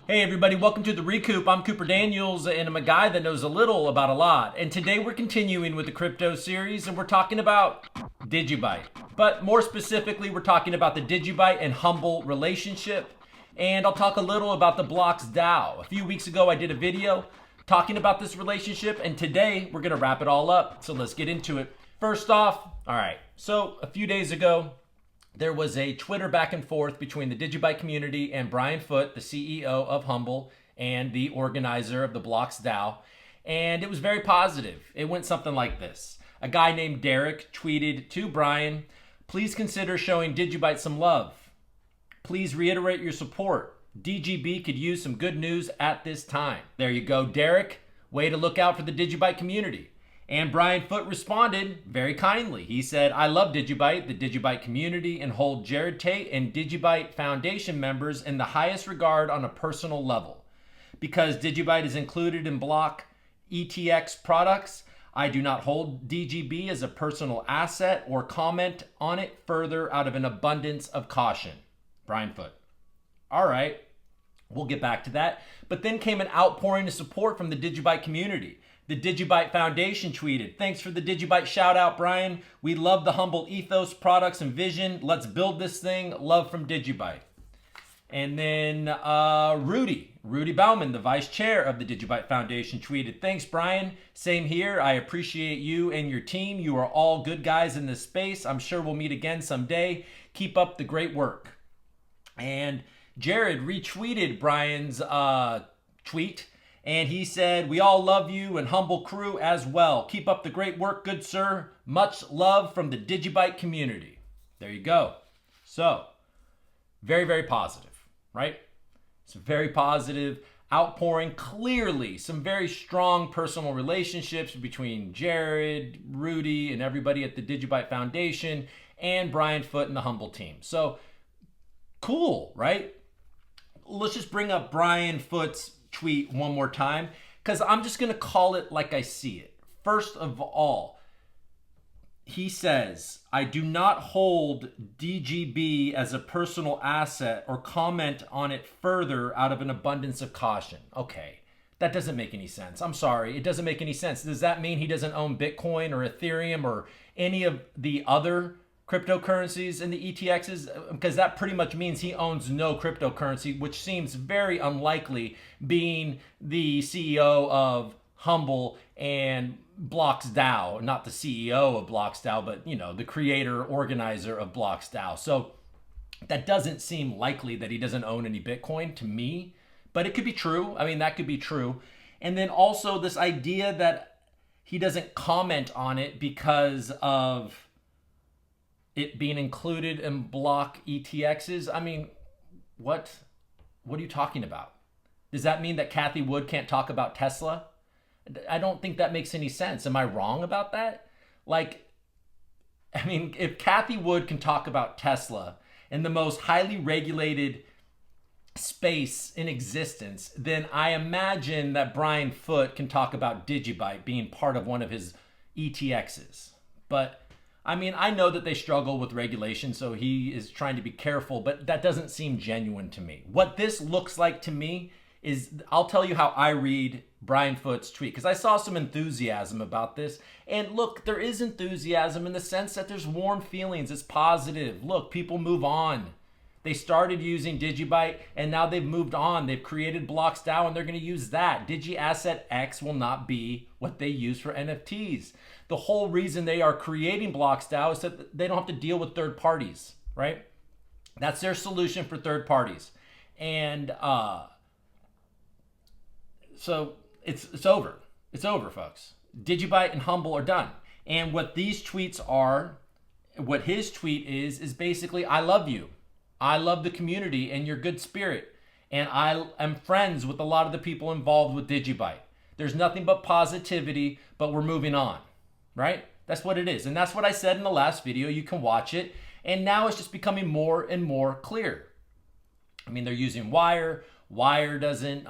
Hey everybody, welcome to the ReCoop. I'm Cooper Daniels and I'm a guy that knows a little about a lot. And today we're continuing with the crypto series and we're talking about DigiByte. But more specifically, we're talking about the DigiByte and HUMBL relationship. And I'll talk a little about the Blocks DAO. A few weeks ago I did a video talking about this relationship and today we're gonna wrap it all up. So let's get into it. First off, all right, so a few days ago, there was a Twitter back and forth between the DigiByte community and Brian Foote, the CEO of HUMBL and the organizer of the Blocks DAO. And it was very positive. It went something like this. A guy named Derek tweeted to Brian, "Please consider showing DigiByte some love. Please reiterate your support. DGB could use some good news at this time." There you go, Derek. Way to look out for the DigiByte community. And Brian Foote responded very kindly. He said, "I love DigiByte, the DigiByte community, and hold Jared Tate and DigiByte Foundation members in the highest regard on a personal level. Because DigiByte is included in Block ETX products, I do not hold DGB as a personal asset or comment on it further out of an abundance of caution." Brian Foote. All right, we'll get back to that. But then came an outpouring of support from the DigiByte community. The DigiByte Foundation tweeted, "Thanks for the DigiByte shout out, Brian. We love the HUMBL ethos, products, and vision. Let's build this thing. Love from DigiByte." And then Rudy Bouwman, the vice chair of the DigiByte Foundation, tweeted, "Thanks, Brian. Same here. I appreciate you and your team. You are all good guys in this space. I'm sure we'll meet again someday. Keep up the great work." And Jared retweeted Brian's tweet. And he said, "We all love you and HUMBL crew as well. Keep up the great work, good sir. Much love from the DigiByte community." There you go. So, very, very positive, right? It's a very positive outpouring. Clearly, some very strong personal relationships between Jared, Rudy, and everybody at the DigiByte Foundation, and Brian Foote and the HUMBL team. So, cool, right? Let's just bring up Brian Foote's tweet one more time because I'm just going to call it like I see it. First of all, he says, "I do not hold DGB as a personal asset or comment on it further out of an abundance of caution." Okay, that doesn't make any sense. I'm sorry, it doesn't make any sense. Does that mean he doesn't own Bitcoin or Ethereum or any of the other cryptocurrencies in the ETXs? Because that pretty much means he owns no cryptocurrency, which seems very unlikely being the CEO of HUMBL and Blocks DAO, not the CEO of Blocks DAO, but the creator, organizer of Blocks DAO. So that doesn't seem likely that he doesn't own any Bitcoin to me, but it could be true. I mean, that could be true. And then also this idea that he doesn't comment on it because of it being included in block ETXs. I mean, what are you talking about? Does that mean that Cathie Wood can't talk about Tesla? I don't think that makes any sense. Am I wrong about that? If Cathie Wood can talk about Tesla in the most highly regulated space in existence, then I imagine that Brian Foote can talk about DigiByte being part of one of his ETXs. But I know that they struggle with regulation, so he is trying to be careful, but that doesn't seem genuine to me. What this looks like to me is, I'll tell you how I read Brian Foote's tweet, because I saw some enthusiasm about this. And look, there is enthusiasm in the sense that there's warm feelings. It's positive. Look, people move on. They started using DigiByte, and now they've moved on. They've created Blocks DAO, and they're going to use that. DigiassetX will not be what they use for NFTs. The whole reason they are creating Blocks DAO is that they don't have to deal with third parties, right? That's their solution for third parties. And so it's over. It's over, folks. DigiByte and HUMBL are done. And what these tweets are, what his tweet is basically, "I love you. I love the community and your good spirit. And I am friends with a lot of the people involved with DigiByte. There's nothing but positivity, but we're moving on." Right? That's what it is. And that's what I said in the last video. You can watch it. And now it's just becoming more and more clear. They're using Wire. Wire doesn't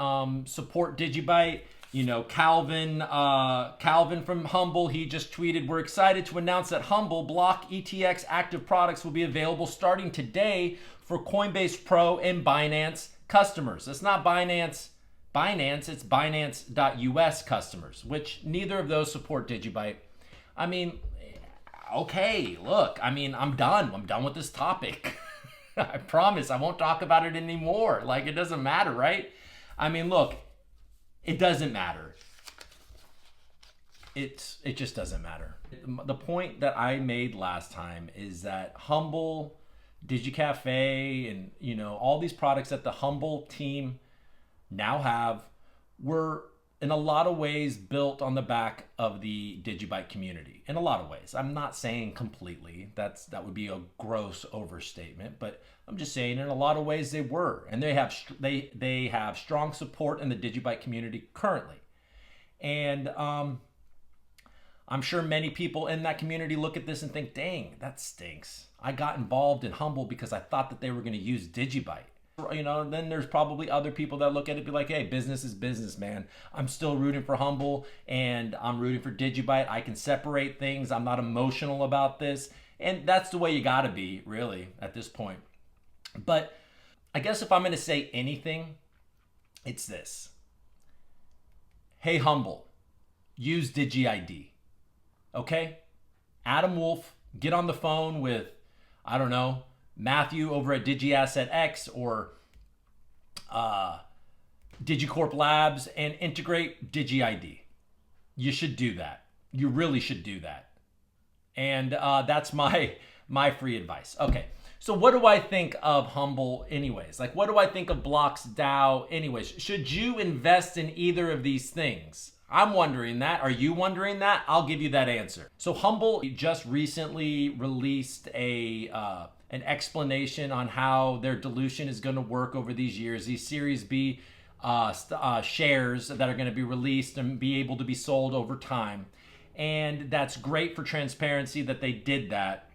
support DigiByte. Calvin from HUMBL, he just tweeted, "We're excited to announce that HUMBL Block ETX active products will be available starting today for Coinbase Pro and Binance customers. It's not Binance, it's Binance.us customers, which neither of those support DigiByte. I mean, okay, look, I mean, I'm done with this topic. I promise I won't talk about it anymore. Like, it doesn't matter, right? I mean, look, it doesn't matter. It just doesn't matter. The point that I made last time is that HUMBL, DigiCafe, and all these products that the HUMBL team now have were in a lot of ways built on the back of the DigiByte community. In a lot of ways. I'm not saying completely. That would be a gross overstatement, but I'm just saying in a lot of ways they were, and they have strong support in the DigiByte community currently. And I'm sure many people in that community look at this and think, dang, that stinks. I got involved in HUMBL because I thought that they were going to use DigiByte. Then there's probably other people that look at it and be like, hey, business is business, man. I'm still rooting for HUMBL and I'm rooting for DigiByte. I can separate things. I'm not emotional about this. And that's the way you got to be, really, at this point. But I guess if I'm going to say anything, it's this. Hey, HUMBL, use Digi ID. Okay? Adam Wolfe, get on the phone with, I don't know, Matthew over at DigiassetX or DigiCorp Labs and integrate Digi ID. You should do that. You really should do that. And that's my free advice. Okay, so what do I think of HUMBL anyways? Like, what do I think of Blocks DAO anyways? Should you invest in either of these things? I'm wondering that. Are you wondering that? I'll give you that answer. So HUMBL just recently released an explanation on how their dilution is going to work over these years. These Series B shares that are going to be released and be able to be sold over time. And that's great for transparency that they did that.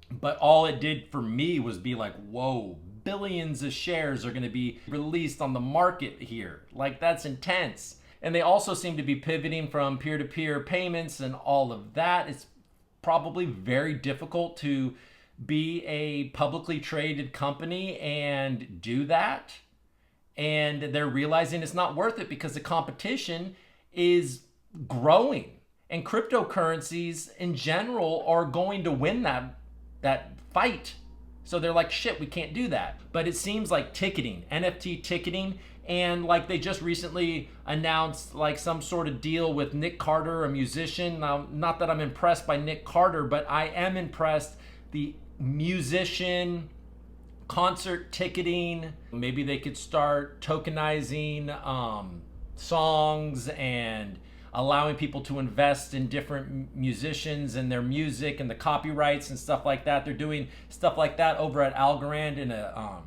But all it did for me was be like, whoa, billions of shares are going to be released on the market here. Like, that's intense. And they also seem to be pivoting from peer-to-peer payments and all of that. It's probably very difficult to be a publicly traded company and do that. And they're realizing it's not worth it because the competition is growing. And cryptocurrencies in general are going to win that fight. So they're like, shit, we can't do that. But it seems like ticketing, NFT ticketing, and like they just recently announced like some sort of deal with Nick Carter, a musician. Now, not that I'm impressed by Nick Carter, but I am impressed. The musician concert ticketing, maybe they could start tokenizing songs and allowing people to invest in different musicians and their music and the copyrights and stuff like that. They're doing stuff like that over at Algorand in a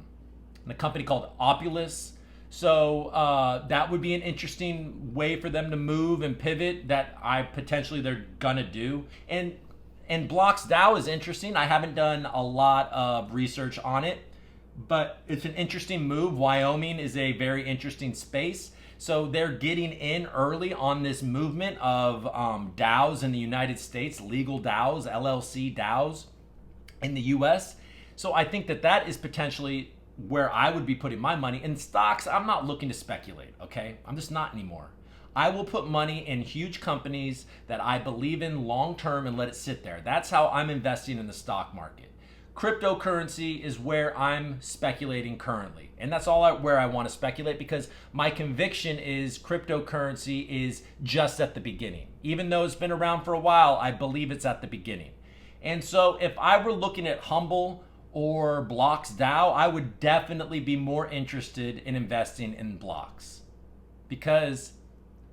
company called Opulus. So that would be an interesting way for them to move and pivot that they're gonna do. And Blocks DAO is interesting. I haven't done a lot of research on it, but it's an interesting move. Wyoming is a very interesting space. So they're getting in early on this movement of DAOs in the United States, legal DAOs, LLC DAOs in the US. So I think that is potentially where I would be putting my money. In stocks, I'm not looking to speculate, okay? I'm just not anymore. I will put money in huge companies that I believe in long term and let it sit there. That's how I'm investing in the stock market. Cryptocurrency is where I'm speculating currently. And that's where I want to speculate because my conviction is cryptocurrency is just at the beginning. Even though it's been around for a while, I believe it's at the beginning. And so if I were looking at HUMBL or Blocks DAO, I would definitely be more interested in investing in Blocks. Because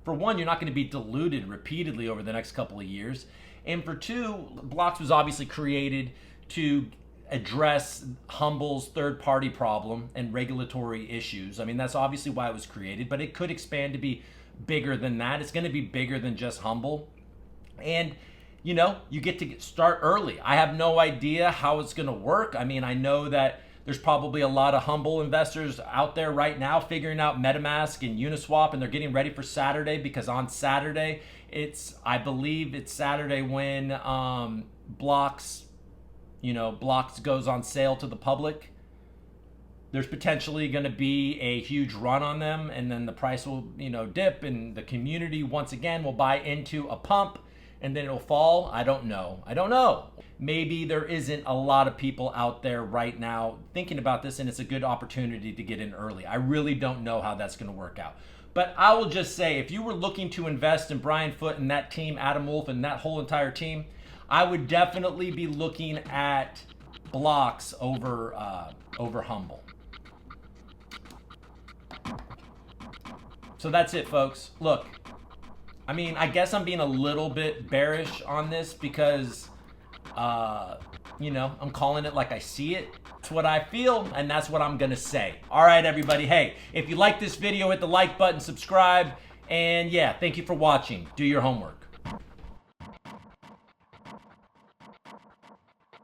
for one, you're not going to be diluted repeatedly over the next couple of years. And for two, Blocks was obviously created to address HUMBL's third-party problem and regulatory issues. I mean, that's obviously why it was created, but it could expand to be bigger than that. It's going to be bigger than just HUMBL. And, you get to start early. I have no idea how it's going to work. I mean, I know that there's probably a lot of HUMBL investors out there right now figuring out MetaMask and Uniswap, and they're getting ready for Saturday because on Saturday, I believe it's Saturday when Blocks goes on sale to the public. there's potentially going to be a huge run on them, and then the price will, dip, and the community once again will buy into a pump, and then it'll fall. I don't know. Maybe there isn't a lot of people out there right now thinking about this, and it's a good opportunity to get in early. I really don't know how that's going to work out. But I will just say, if you were looking to invest in Brian Foote and that team, Adam Wolfe and that whole entire team, I would definitely be looking at Blocks over HUMBL. So that's it, folks. Look, I guess I'm being a little bit bearish on this because, I'm calling it like I see it. It's what I feel, and that's what I'm gonna say. All right, everybody. Hey, if you like this video, hit the like button, subscribe, and yeah, thank you for watching. Do your homework.